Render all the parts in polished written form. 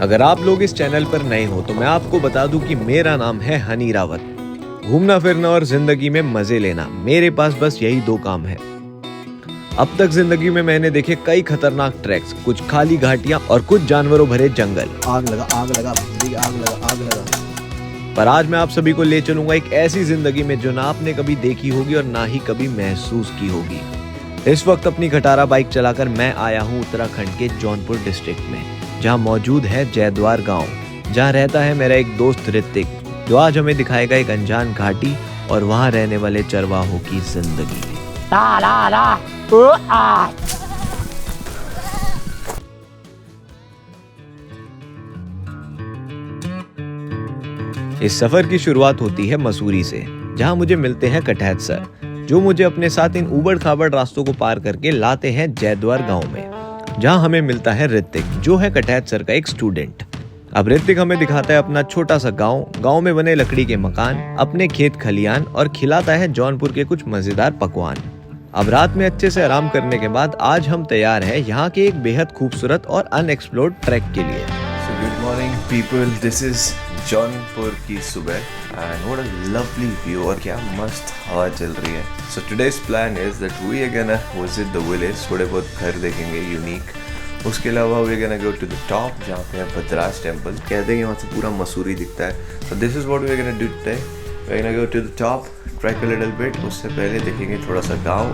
अगर आप लोग इस चैनल पर नए हो तो मैं आपको बता दूं कि मेरा नाम है हनी रावत। घूमना फिरना और जिंदगी में मजे लेना, मेरे पास बस यही दो काम है। अब तक जिंदगी में मैंने देखे कई खतरनाक ट्रैक्स, कुछ खाली घाटियां और कुछ जानवरों भरे जंगल। आग लगा, आग लगा, आग लगा, आग लगा। पर आज मैं आप सभी को ले चलूंगा एक ऐसी जिंदगी में जो ना आपने कभी देखी होगी और ना ही कभी महसूस की होगी। इस वक्त अपनी खटारा बाइक चलाकर मैं आया हूँ उत्तराखंड के जौनपुर डिस्ट्रिक्ट में, जहाँ मौजूद है जयद्वार गांव, जहाँ रहता है मेरा एक दोस्त ऋतिक, जो आज हमें दिखाएगा एक अनजान घाटी और वहाँ रहने वाले चरवाहों की जिंदगी। इस सफर की शुरुआत होती है मसूरी से, जहाँ मुझे मिलते हैं कटहत सर, जो मुझे अपने साथ इन उबड़ खाबड़ रास्तों को पार करके लाते हैं जयद्वार गांव में, जहाँ हमें मिलता है ऋतिक, जो है कटहत सर का एक स्टूडेंट। अब ऋतिक हमें दिखाता है अपना छोटा सा गांव में बने लकड़ी के मकान, अपने खेत खलियान और खिलाता है जौनपुर के कुछ मजेदार पकवान। अब रात में अच्छे से आराम करने के बाद आज हम तैयार हैं यहाँ के एक बेहद खूबसूरत और अनएक्सप्लोर्ड ट्रैक के लिए। Good morning people, this is Jaunpur की सुबह and what a lovely view, और क्या मस्त हवा चल रही है। So today's plan is that we are gonna visit the village, थोड़े बहुत घर देखेंगे यूनिक। उसके अलावा we are gonna go to the top, जहाँ पे है भद्रास टेम्पल। कहते हैं वहाँ से पूरा मसूरी दिखता है। So this is what we are gonna do today. We are gonna go to the top, track a little bit. उससे पहले देखेंगे थोड़ा सा गाँव।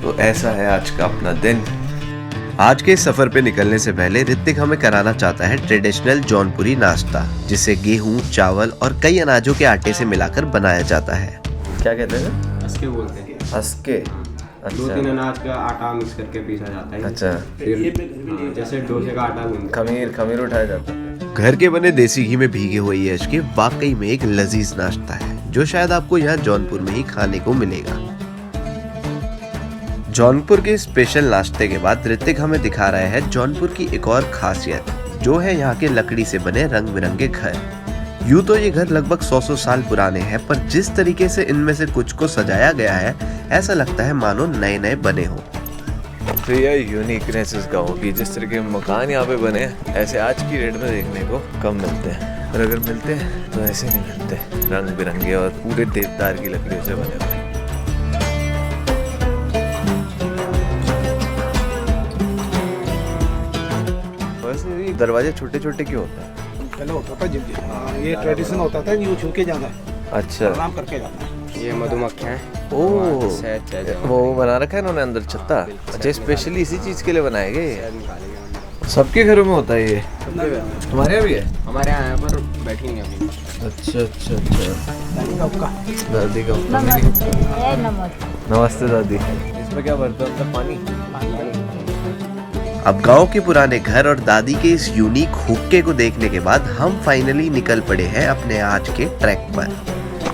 तो ऐसा है आज का अपना दिन। आज के सफर पे निकलने से पहले ऋतिक हमें कराना चाहता है ट्रेडिशनल जौनपुरी नाश्ता, जिसे गेहूं, चावल और कई अनाजों के आटे से मिलाकर बनाया जाता है। क्या कहते हैं? अस्के बोलते हैं। अस्के। दो तीन अनाज का आटा मिक्स करके पीसा जाता है। अच्छा, फिर जैसे डोसे का आटा मिलता है, खमीर उठाया जाता है। घर के बने देसी घी में भीगे हुए ये अशके वाकई में एक लजीज नाश्ता है, जो शायद आपको यहाँ जौनपुर में ही खाने को मिलेगा। जौनपुर के स्पेशल नाश्ते के बाद ऋतिक हमें दिखा रहे हैं जौनपुर की एक और खासियत, जो है यहाँ के लकड़ी से बने रंग बिरंगे घर। यूँ तो ये घर लगभग 100 साल पुराने हैं, पर जिस तरीके से इनमें से कुछ को सजाया गया है, ऐसा लगता है मानो नए नए बने हो। तो ये यूनिकनेस इस गाँव की, जिस तरह के मकान यहाँ पे बने हैं ऐसे आज की रेट में देखने को कम मिलते हैं, और अगर मिलते हैं तो ऐसे नहीं मिलते, रंग बिरंगे और पूरे देवदार की लकड़ियों से बने हुए। दरवाजे छोटे छोटे क्यों होते हैं? पहले होता था ये ट्रेडिशन होता था, यूँ छू के जाना है, अच्छा, आराम करके जाना है। ये मधुमक्खियाँ हैं। ओह, वो बना रखा है इन्होंने अंदर छत्ता। अच्छा, स्पेशली इसी चीज के लिए बनाए गए। सबके घरों में होता है ये? तुम्हारे यहाँ भी है? हमारे यहाँ पर बैठेंगे अभी। अच्छा अच्छा अच्छा। दादी का नमस्ते दादी। इसमें क्या भरता है अंदर? पानी। अब गांव के पुराने घर और दादी के इस यूनिक हुक्के को देखने के बाद हम फाइनली निकल पड़े हैं अपने आज के ट्रैक पर।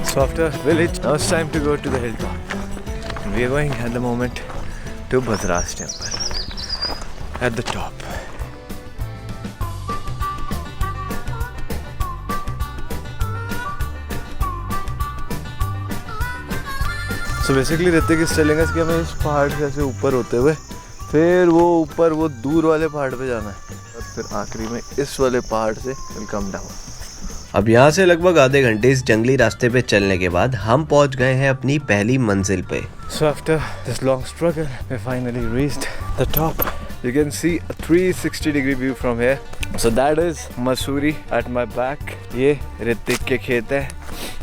So after village, now it's time to go to the hilltop. And we are going at the moment to Bhadras temple at the top. So basically Hrithik is telling us कि हमें इस पहाड़ से ऐसे ऊपर होते हुए फिर वो ऊपर वो दूर वाले पहाड़ पे जाना है, और फिर आखिरी में इस वाले पहाड़ से we'll come down. अब यहाँ से लगभग आधे घंटे इस जंगली रास्ते पे चलने के बाद हम पहुँच गए हैं अपनी पहली मंजिल पे। So after this long struggle, we finally reached the top. You can see a 360-degree view from here. So that is Mussoorie at my back. ये ऋतिक के खेत है,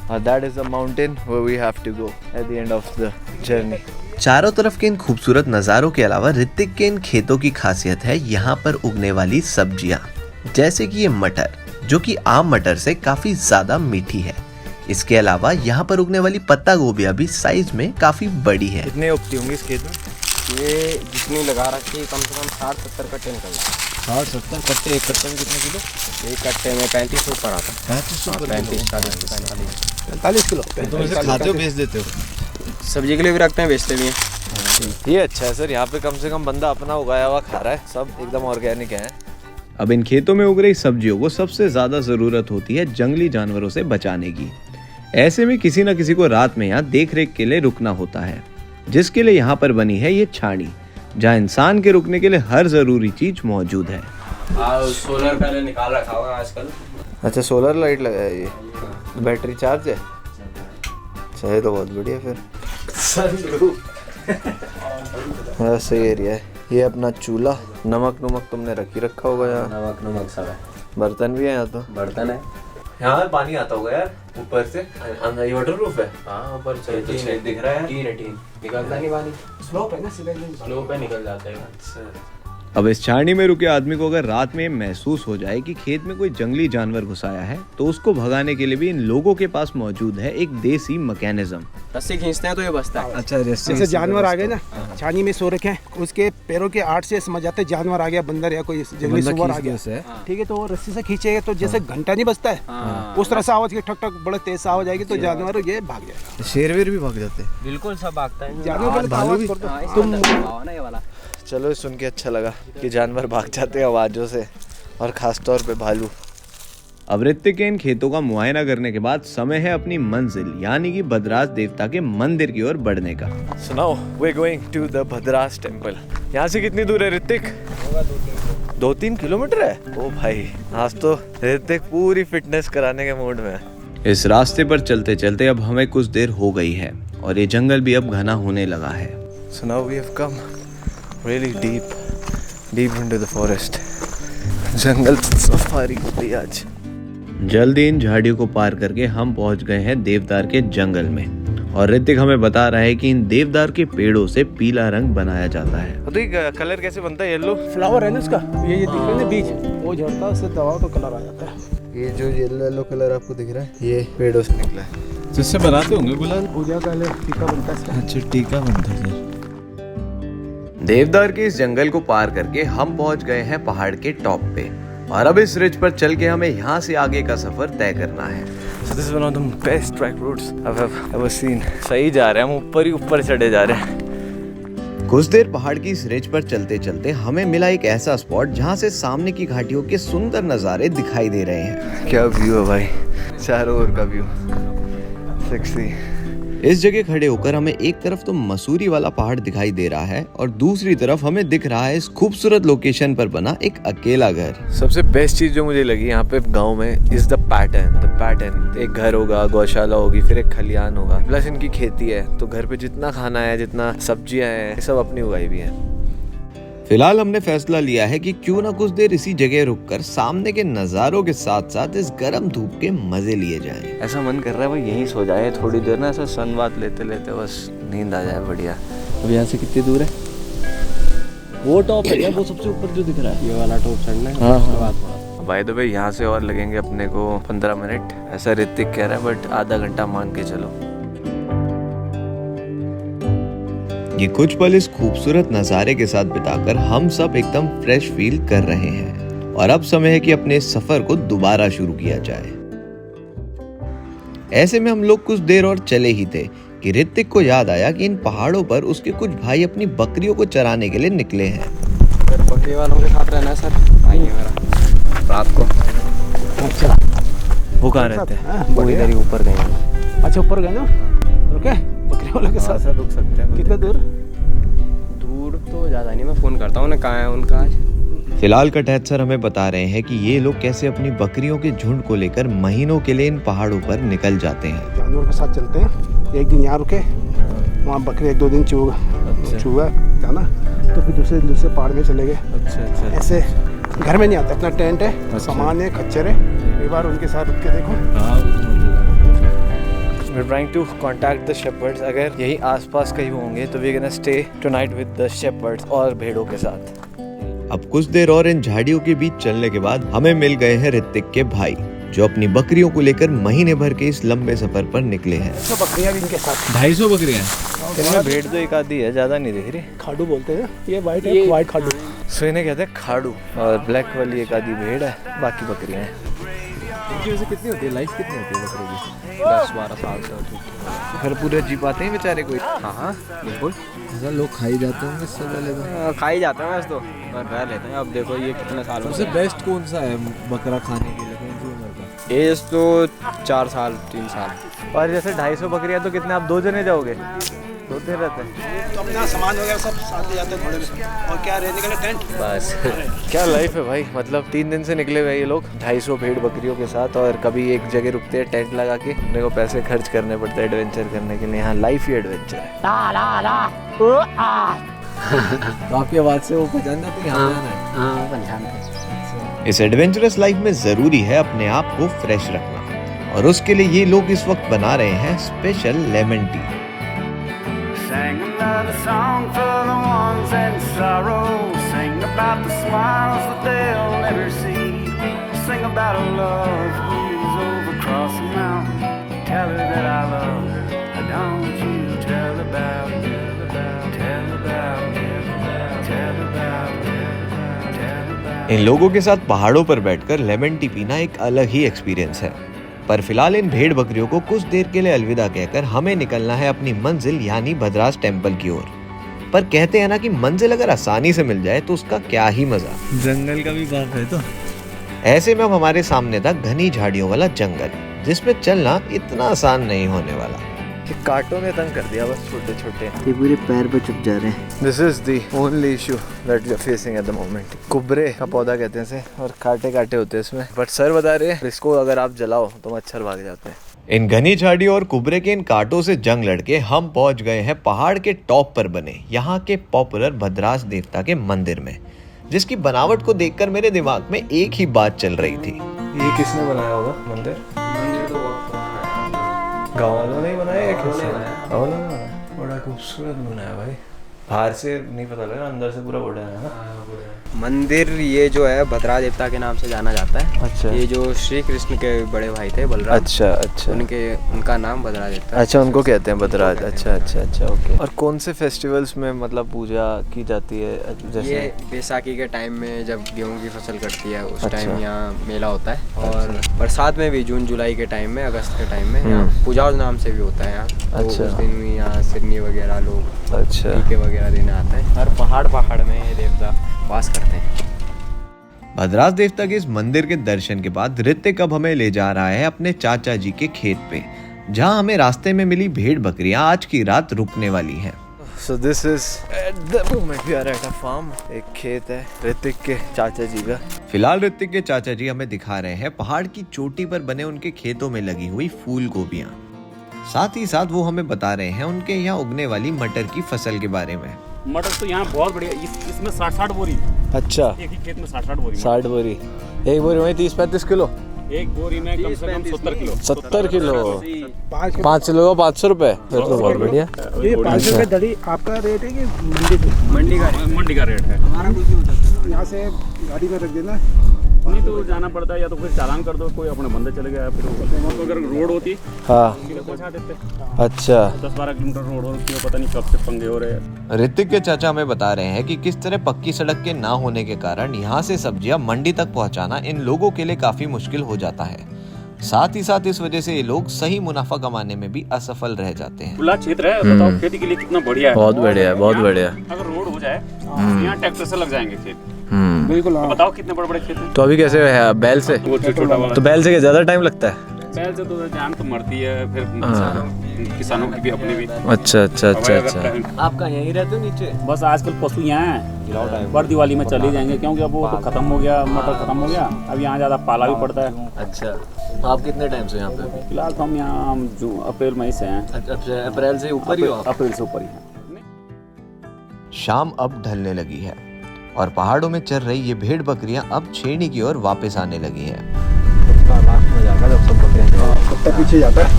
और that is the mountain where we have to go at the end of the journey. चारों तरफ के इन खूबसूरत नज़ारों के अलावा ऋतिक के इन खेतों की खासियत है यहाँ पर उगने वाली सब्जियाँ, जैसे कि ये मटर, जो कि आम मटर से काफी ज्यादा मीठी है। इसके अलावा यहाँ पर उगने वाली पत्ता गोभियाँ भी साइज में काफी बड़ी है। कितने उगती होंगी इस खेत में? ये जितनी लगा रखी है कम से कम 60-70 कट्टे निकल रहे हैं। 60-70 कट्टे। एक कट्टे में कितने किलो? एक कट्टे में 35 ऊपर आता है। 45 किलो। तुम इसे खाते हो, बेच देते हो? सब्जी के लिए भी रखते हैं, बेचते भी हैं। ये अच्छा है सर, यहाँ पे कम से कम बंदा अपना उगाया हुआ खा रहा है, सब एकदम ऑर्गेनिक है। अब इन खेतों में उग रही सब्जियों को सबसे ज्यादा जरूरत होती है जंगली जानवरों से बचाने की। ऐसे में किसी न किसी को रात में यहाँ देख रेख के लिए रुकना होता है, जिसके लिए यहाँ पर बनी है ये छानी, जहाँ इंसान के रुकने के लिए हर जरूरी चीज मौजूद है। सोलर पहले निकाल रखा हुआ आजकल। अच्छा सोलर लाइट लगाया ये, बैटरी चार्ज है। अच्छा ये तो बहुत बढ़िया फिर। हाँ सही एरिया है। ये अपना चूल्हा, नमक नमक तुमने रखा होगा यहाँ। नमक सब है, बर्तन भी है यहाँ तो। बर्तन है। यहाँ पानी आता होगा यार ऊपर से, अंदर ये वाटर प्रूफ है। हाँ ऊपर से तो छेद दिख रहा है। टीन निकलता नहीं पानी, स्लोप है ना, सीधा स्लो पे निकल जाता है। अच्छा। अब इस छावनी में रुके आदमी को अगर रात में महसूस हो जाए कि खेत में कोई जंगली जानवर घुस आया है, तो उसको भगाने के लिए भी इन लोगों के पास मौजूद है एक देसी मैकेनिज्म। रस्सी खींचते हैं तो ये बचता है। अच्छा जैसे जानवर आ गए ना, छानी में सो रखे हैं, उसके पैरों के आठ से समझ जाते जानवर आ गया, बंदर या कोई जंगली सुअर आ गया। ठीक है, तो वो रस्सी से खींचेगा तो जैसे घंटा नहीं बजता है, उस तरह से आवाज की ठक ठक बड़े तेज से आवाज आएगी तो जानवर ये भाग जाएगा। शेर वेर भी भाग जाते हैं। बिल्कुल सब भागता है जानवर भालू भी। तुम ना ये वाला। चलो सुन के अच्छा लगा कि जानवर भाग जाते हैं आवाज़ों से, और ख़ास तौर पे भालू। अब ऋतिक के इन खेतों का मुआयना करने के बाद समय है अपनी मंजिल यानी कि भद्रास देवता के मंदिर की ओर बढ़ने का। सुनाओ, वी गोइंग टू द भद्रास टेम्पल। यहाँ से कितनी दूर है ऋतिक? 2-3 किलोमीटर है। ओ भाई, आज तो ऋतिक पूरी फिटनेस कराने के मूड में है। इस रास्ते पर चलते चलते अब हमें कुछ देर हो गई है और ये जंगल भी अब घना होने लगा है। So now we have come really deep into the forest. Jungle safari होती है आज। जल्दी इन झाड़ियों को पार करके हम पहुंच गए हैं देवदार के जंगल में, और ऋतिक हमें बता रहा है कि इन देवदार के पेड़ों से पीला रंग बनाया जाता है। तो ये कलर कैसे बनता है? येलो फ्लावर है ना उसका, ये दिख रहा है ना बीज, वो झड़ता है, उससे दबाओ तो कलर आ जाता है। ये जो येलो कलर आपको दिख रहा है, ये पेड़ों से निकला है। जिससे बनाते होंगे गुलाल। पूजा का टीका बनता है इसका। अच्छा टीका बनता है। देवदार के इस जंगल को पार करके हम पहुंच गए हैं पहाड़ के टॉप पे, और अब इस रिज पर चल के हमें यहाँ से आगे का सफर तय करना है। So this is one of the best trek routes I've ever seen. सही जा रहे हैं हम, ऊपर चढ़े जा रहे हैं। कुछ देर पहाड़ की इस रिज पर चलते चलते हमें मिला एक ऐसा स्पॉट जहाँ से सामने की घाटियों के सुंदर नज़ारे दिखाई दे रहे हैं। क्या व्यू है भाई, चारों ओर का व्यू, सेक्सी। इस जगह खड़े होकर हमें एक तरफ तो मसूरी वाला पहाड़ दिखाई दे रहा है और दूसरी तरफ हमें दिख रहा है इस खूबसूरत लोकेशन पर बना एक अकेला घर। सबसे बेस्ट चीज जो मुझे लगी यहाँ पे गांव में इज द पैटर्न। एक घर होगा, गौशाला होगी, फिर एक खलियान होगा, प्लस इनकी खेती है, तो घर पे जितना खाना है, जितना सब्जियां हैं, सब अपनी उगाई भी है। फिलहाल हमने फैसला लिया है कि क्यों ना कुछ देर इसी जगह रुककर सामने के नज़ारों के साथ साथ इस गर्म धूप के मजे लिए जाएं। ऐसा मन कर रहा है भाई यहीं सो जाए थोड़ी देर ना, ऐसा सन बात लेते लेते बस नींद आ जाए बढ़िया। अब यहाँ से कितनी दूर है? वो टॉप है क्या, वो सबसे ऊपर जो दिख रहा है? ये वाला टॉप चढ़ना है। हाँ। भाई तो भाई यहाँ से और लगेंगे अपने को 15 मिनट, ऐसा ऋतिक कह रहा है, बट आधा घंटा मान के चलो। ये कुछ पल इस खूबसूरत नज़ारे के साथ बिताकर हम सब एकदम फ्रेश फील कर रहे हैं, और अब समय है कि अपने सफर को दोबारा शुरू किया जाए। ऐसे में हम लोग कुछ देर और चले ही थे कि ऋतिक को याद आया कि इन पहाड़ों पर उसके कुछ भाई अपनी बकरियों को चराने के लिए निकले हैं। अगर बकरी वालों के साथ रहना है सर, आइए मेरा रात को। अच्छा, वो कहाँ रहते हैं? वो इधर ही ऊपर गए हैं। अच्छा ऊपर गए ना, रुके बकरी वालों के साथ रुक सकते हैं। कितना दूर? दूर तो ज़्यादा नहीं, मैं फ़ोन करता हूँ ना कहाँ है उनका आज। फिलहाल कटहत सर हमें बता रहे हैं कि ये लोग कैसे अपनी बकरियों के झुंड को लेकर महीनों के लिए इन पहाड़ों पर निकल जाते हैं। जानवर के साथ चलते हैं, एक दिन यहाँ रुके, वहाँ बकरी 1-2 दिन चूगा जाना, तो फिर दूसरे पहाड़ में चले गए। अच्छा। ऐसे घर में नहीं आते, अपना टेंट है, सामान है, खच्चर है, एक बार उनके साथ रुक के देखो। We're trying to contact the shepherds. अगर यही आसपास कहीं होंगे तो we're gonna stay tonight with the shepherds और भेड़ों के साथ। अब कुछ देर और इन झाड़ियों के बीच चलने के बाद हमें मिल गए हैं ऋतिक के भाई, जो अपनी बकरियों को लेकर महीने भर के इस लंबे सफर पर निकले हैं। तो बकरियाँ भी इनके साथ। 250 बकरियाँ। इनमें भेड़ तो एक आधी है, ज्यादा नहीं दिख रही। खाडू बोलते हैं, ये वाइट है, वाइट खाडू। सो इन्हें कहते हैं खाड़ू, और ब्लैक वाली एक आधी भेड़ है, बाकी बकरियां हैं। इनकी वजह कितनी होती है, लाइफ कितनी होती है बकरी की? 10-12 साल से होती है। घर पूरे जी पाते हैं बेचारे कोई? हाँ बिल्कुल। ऐसा लोग खाई जाते होंगे इससे पहले तो। खा ही जाते हैं वैसे तो, पर रह लेते हैं। अब देखो ये कितने साल सबसे बेस्ट कौन सा है बकरा खाने के लिए, कौन सी उम्र का? एज तो 4 साल 3 साल। और जैसे 250 बकरियां तो कितने, आप 2 जने जाओगे? सोते रहते हैं। तो अपना सामान वगैरह सब साथ ले जाते हैं घोड़े में। और क्या रहने के लिए टेंट बस क्या लाइफ है भाई, मतलब 3 दिन से निकले हुए ये लोग 250 भेड़ बकरियों के साथ, और कभी एक जगह रुकते हैं टेंट लगा के, अपने को पैसे खर्च करने पड़ते हैं एडवेंचर करने के लिए। यहाँ लाइफ ही एडवेंचर है। तो आपकी आवाज से वो पहचान जाते हैं यहाँ जाना है? हाँ पहचानते। इस एडवेंचरस लाइफ में जरूरी है अपने आप को फ्रेश रखना, और उसके लिए ये लोग इस वक्त बना रहे हैं special lemon tea. Sing another song for the ones in sorrow. Sing about the smiles that they'll never see. Sing about a love who's over across the mountain. Tell her that I love her. Don't you tell about, tell about, tell about, tell about, tell about. इन लोगों के साथ पहाड़ों पर बैठकर lemon tea पीना एक अलग ही experience है। पर फिलहाल इन भेड़ बकरियों को कुछ देर के लिए अलविदा कहकर हमें निकलना है अपनी मंजिल यानी भद्रास टेम्पल की ओर। पर कहते हैं ना कि मंजिल अगर आसानी से मिल जाए तो उसका क्या ही मजा। जंगल का भी बाप है तो। ऐसे में अब हमारे सामने था घनी झाड़ियों वाला जंगल, जिसमें चलना इतना आसान नहीं होने वाला। कांटों ने तंग कर दिया, बस छोटे छोटे ये पूरे पैर पे चुप जा रहे हैं। This is the only issue that we are facing at the moment. कुबरे का पौधा कहते हैं इसे, और कांटे कांटे होते हैं इसमें। बट सर बता रहे हैं इसको अगर आप जलाओ तो मच्छर भाग जाते हैं। इन घनी झाड़ियों और कुबरे के इन कांटों से जंग लड़के हम पहुंच गए हैं पहाड़ के टॉप पर बने यहाँ के पॉपुलर भद्रास देवता के मंदिर में, जिसकी बनावट को देखकर मेरे दिमाग में एक ही बात चल रही थी। ये किसने बनाया होगा मंदिर? गाँव वालों ने बनाया या किसने बनाया? बड़ा खूबसूरत बनाया भाई, बाहर से नहीं पता लगा, अंदर से पूरा बड़ा है ना। मंदिर ये जो है भद्रा देवता के नाम से जाना जाता है। अच्छा। ये जो श्री कृष्ण के बड़े भाई थे बलराम। अच्छा। उनका नाम भद्रा देवता है। अच्छा, उनको कहते हैं भद्राज। अच्छा ओके। और कौन से फेस्टिवल्स में मतलब पूजा की जाती है? जैसे ये बैसाखी के टाइम में जब गेहूं की फसल कटती है उस अच्छा। टाइम यहाँ मेला होता है, और बरसात में भी जून जुलाई के टाइम में, अगस्त के टाइम में यहाँ पूजा उस नाम से भी होता है यहाँ। तो अच्छा। उस दिन भी यहाँ सिरनी वगैरह लोग अच्छा टीके वगैरह देने आते हैं। हर पहाड़ में ये देवता वास करते हैं। भद्रास देवता के इस मंदिर के दर्शन के बाद ऋतिक अब हमें ले जा रहा है अपने चाचा जी के खेत पे, जहां हमें रास्ते में मिली भेड़ बकरियां आज की रात रुकने वाली हैं। So this is at the moment we are at a farm। एक खेत है ऋतिक के चाचा जी का। फिलहाल ऋतिक के चाचा जी हमें दिखा रहे हैं पहाड़ की चोटी पर बने उनके खेतों में लगी हुई फूल गोभियां। साथ ही साथ वो हमें बता रहे हैं उनके यहाँ उगने वाली मटर की फसल के बारे में। मटर तो यहाँ बहुत बढ़िया, इसमें 60 बोरी। अच्छा, एक ही खेत में 60 बोरी। 60 बोरी। एक बोरी में 30-35 किलो। एक बोरी में कम से कम 70 किलो। 70 किलो। 5 किलो का 500 रुपए। फिर तो बहुत बढ़िया। ये 500 रुपये दड़ी आपका रेट है कि मंडी का रेट है। यहाँ से गाड़ी में रख देना, नहीं तो जाना पड़ता है, या तो फिर चालान कर दो, कोई अपने बंदे चले गया, फिर तो अगर रोड होती हाँ पहुँचा देते। अच्छा। 10-12 किलोमीटर रोड होती है, पता नहीं कब से पंगे हो रहे हैं। ऋतिक के चाचा हमें बता रहे हैं कि किस तरह पक्की सड़क के ना होने के कारण यहाँ से सब्जियां मंडी तक पहुँचाना इन लोगों के लिए काफी मुश्किल हो जाता है। साथ ही साथ इस वजह से ये लोग सही मुनाफा कमाने में भी असफल रह जाते हैं। खुला क्षेत्र है, बताओ खेती के लिए कितना बढ़िया है। बहुत बढ़िया, बहुत बढ़िया। अगर रोड हो जाए यहाँ ट्रैक्टर से लग जाएंगे खेत। बिल्कुल। तो बताओ कितने बड़े खेत हैं। तो अभी कैसे है? बैल से? वो छोटा वाला। तो बैल से ज्यादा टाइम लगता है? बैल से तो जान तो मरती है, फिर किसानों की भी अपनी भी। अच्छा। आपका यहीं रहते हो नीचे? बस आजकल पशु यहाँ है, पर दिवाली में चले जाएंगे, क्योंकि अब वो तो खत्म हो गया, मटर खत्म हो गया, अब यहाँ ज्यादा पाला भी पड़ता है। अच्छा, तो आप कितने टाइम से यहाँ पे अभी? फिलहाल तो हम यहाँ अप्रैल मई से हैं। अच्छा, अप्रैल से ऊपर ही हो आप? अप्रैल से ऊपर ही है। शाम अब ढलने लगी है और पहाड़ों में चल रही ये भेड़ बकरियां अब छेड़ी की ओर वापस आने लगी हैं। लास्ट में जाकर जब सब बकरियां कुत्ता पीछे जाता है।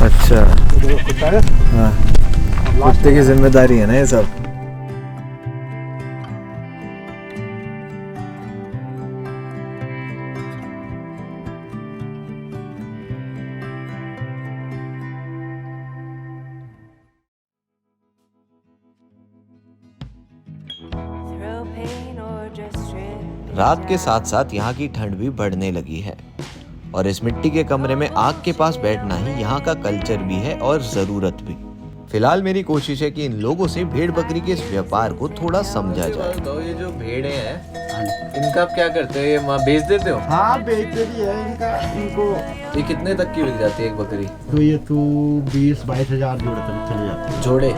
अच्छा, कुत्ता है, कुत्ते की जिम्मेदारी है ना ये सब। रात के साथ साथ यहाँ की ठंड भी बढ़ने लगी है और इस मिट्टी के कमरे में आग के पास बैठना ही यहाँ का कल्चर भी है और जरूरत भी। फिलहाल मेरी कोशिश है कि इन लोगों से भेड़ बकरी के इस व्यापार को थोड़ा समझा जाए। तो ये जो भेड़े हैं इनका आप क्या करते हो? ये बेच देते हो? हाँ बेचते भी है इनको। ये कितने तक की मिल जाती है एक बकरी? तो ये तो 20-22 हज़ार जोड़े तक चले जाते हैं। जोड़े?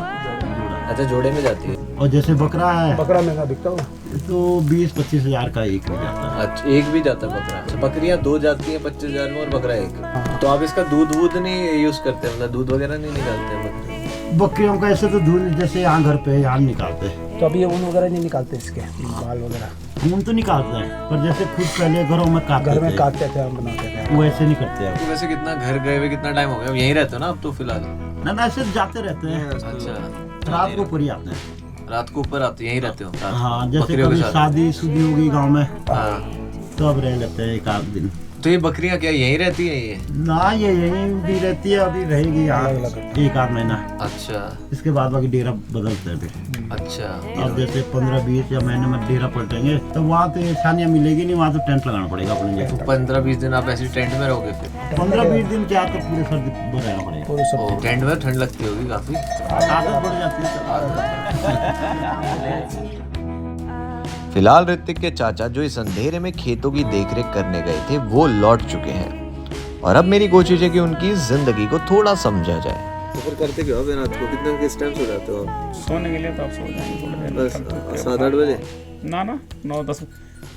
अच्छा, जोड़े में जाती है। और जैसे बकरा है बकरा महंगा बिकता होगा। तो 20-25 हज़ार का एक हो जाता है। अच्छा, एक भी जाता है बकरा। अच्छा, बकरियां 2 जाती हैं 25,000 में और बकरा एक। तो आप इसका दूध नहीं यूज करते, मतलब दूध वगैरह नहीं निकालते हैं बकरियों का ऐसे तो दूध जैसे यहाँ घर पे यहाँ निकालते हैं। तो अभी ये ऊन वगैरह नहीं निकालते इसके, बाल वगैरह ऊन तो निकालते हैं, पर जैसे खुद पहले घरों में घर में काटते थे, हम बनाते थे। वैसे नहीं करते अब। वैसे कितना घर गए हुए कितना टाइम हो गया? यहीं रहते हो ना आप तो फिलहाल? ना ऐसे जाते रहते हैं। अच्छा, रात को पूरी आते हैं। रात को ऊपर आते, यहीं रहते हो? हाँ, जैसे बकरियों के कभी साथ? शादी शुदी होगी गांव में, हाँ। तो अब रह लेते हैं 1 आध दिन। तो ये बकरियां क्या यहीं रहती है ये? ना, ये यहीं भी रहती है, अभी रहेगी यहाँ 1 आध महीना। अच्छा इसके बाद बाकी डेरा बदलते हैं फिर। अच्छा। अब जैसे 15-20 या महीने में डेरा पलटेंगे तो वहाँ तो छानिया मिलेगी नहीं, वहाँ तो टेंट लगाना पड़ेगा अपने जगह। 15-20 दिन आप ऐसे टेंट में रहोगे फिर? 15-20 दिन क्या, तो पूरे सर्दी रहना पड़ेगा। ओ, टेंट में ठंड लगती होगी काफी? आदत बढ़ जाती है। फिलहाल ऋतिक के चाचा जो इस अंधेरे में खेतों की देखरेख करने गए थे वो लौट चुके हैं और अब मेरी कोशिश है कि उनकी जिंदगी को थोड़ा समझा जाए। तो फिर करते क्या हो रात को? किस टाइम सो जाते हो आप? सोने के लिए तो आप सो जाएंगे थोड़ी देर, बस 7-8 बजे? ना 9-10,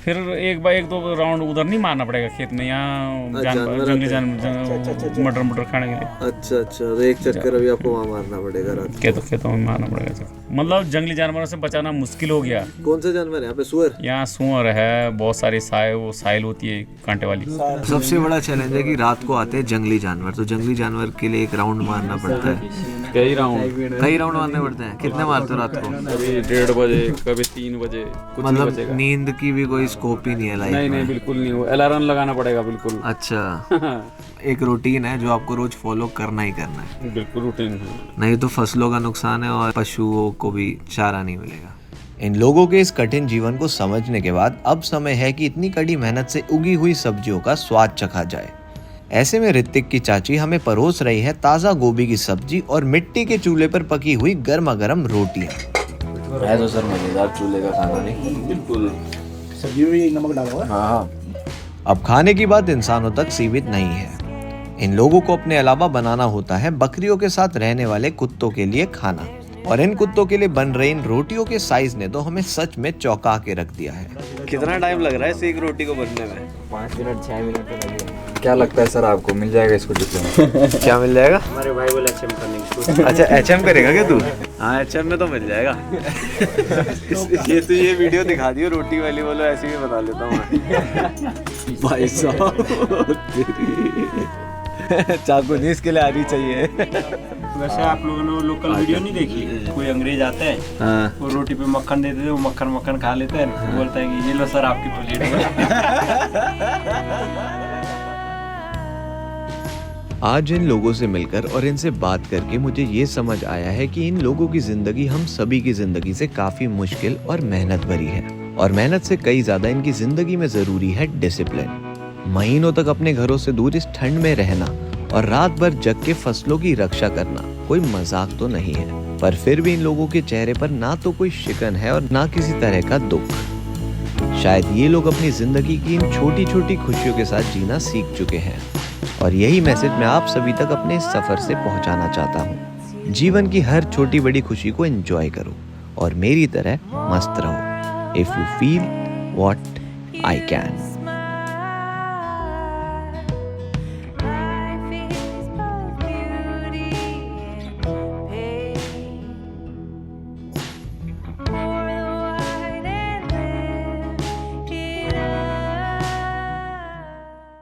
फिर एक बार 1-2 राउंड उधर नहीं मारना पड़ेगा खेत में, यहाँ जंगली जानवर मटर खाने के लिए। अच्छा, तो एक चक्कर अभी आपको वहाँ मारना पड़ेगा रात खेतों में मारना पड़ेगा। मतलब जंगली जानवरों से बचाना मुश्किल हो गया। कौन से जानवर है यहाँ पे? सुअर? यहाँ सुअर है, बहुत सारी साइल होती है कांटे वाली। सबसे बड़ा चैलेंज है कि रात को आते हैं जंगली जानवर, तो जंगली जानवर के लिए एक राउंड मारना पड़ता है। कई राउंड मारने पड़ते हैं। कितने मारते हो रात को? कभी 1:30 बजे, कभी 3 बजे, कुछ नहीं मतलब बचेगा। नींद की भी कोई स्कोप ही नहीं है लाइफ में? नहीं, बिल्कुल नहीं हो, अलार्म लगाना पड़ेगा बिल्कुल। अच्छा, एक रूटीन है जो आपको रोज फॉलो करना ही करना है। बिल्कुल रूटीन है, नहीं तो फसलों का नुकसान है और पशुओं को भी चारा नहीं मिलेगा। इन लोगों के इस कठिन जीवन को समझने के बाद अब समय है कि इतनी कड़ी मेहनत से उगी हुई सब्जियों का स्वाद चखा जाए। ऐसे में ऋतिक की चाची हमें परोस रही है ताज़ा गोभी की सब्जी और मिट्टी के चूल्हे पर पकी हुई गर्मा गर्म रोटियां। है तो सर मजेदार चूल्हे का खाना नहीं? बिल्कुल। सब्जी में भी नमक डाला हुआ है। हाँ। अब खाने की बात इंसानों तक सीमित नहीं है। इन लोगों को अपने अलावा बनाना होता है बकरियों के साथ रहने वाले कुत्तों के लिए खाना, और इन कुत्तों के लिए बन रही इन रोटियों के साइज ने तो हमें सच में चौंका के रख दिया है। कितना टाइम लग रहा है इस एक रोटी को बनने में? 5 मिनट 6 मिनट तो लगेगा। क्या लगता है सर आपको मिल जाएगा इसको डिप्लोमा? क्या मिल जाएगा? हमारे भाई बोले HM करने। अच्छा, HM करेगा क्या तू? हाँ, HM में तो मिल जाएगा। ये वीडियो दिखा दियो रोटी वाली, बोलो ऐसे ही बना लेता हूँ मैं। भाई साहब चाकू नहीं इसके लिए आनी चाहिए। वैसे आप लोगों ने लोकल वीडियो नहीं देखी? कोई अंग्रेज आता है, हाँ। वो रोटी पे मक्खन देते थे, वो मक्खन खा लेते हैं, बोलता है कि ये लो सर आपकी प्लेट। आज इन लोगों से मिलकर और इनसे बात करके मुझे ये समझ आया है कि इन लोगों की जिंदगी हम सभी की जिंदगी से काफी मुश्किल और मेहनत भरी है, और मेहनत से कई ज्यादा इनकी जिंदगी में जरूरी है डिसिप्लिन। महीनों तक अपने घरों से दूर इस ठंड में रहना और रात भर जग के फसलों की रक्षा करना कोई मजाक तो नहीं है, पर फिर भी इन लोगों के चेहरे पर ना तो कोई शिकन है और ना किसी तरह का दुख। शायद ये लोग अपनी जिंदगी की इन छोटी छोटी खुशियों के साथ जीना सीख चुके हैं, और यही मैसेज मैं आप सभी तक अपने इस सफर से पहुंचाना चाहता हूँ। जीवन की हर छोटी बड़ी खुशी को एंजॉय करो और मेरी तरह मस्त रहो। If you feel what I can.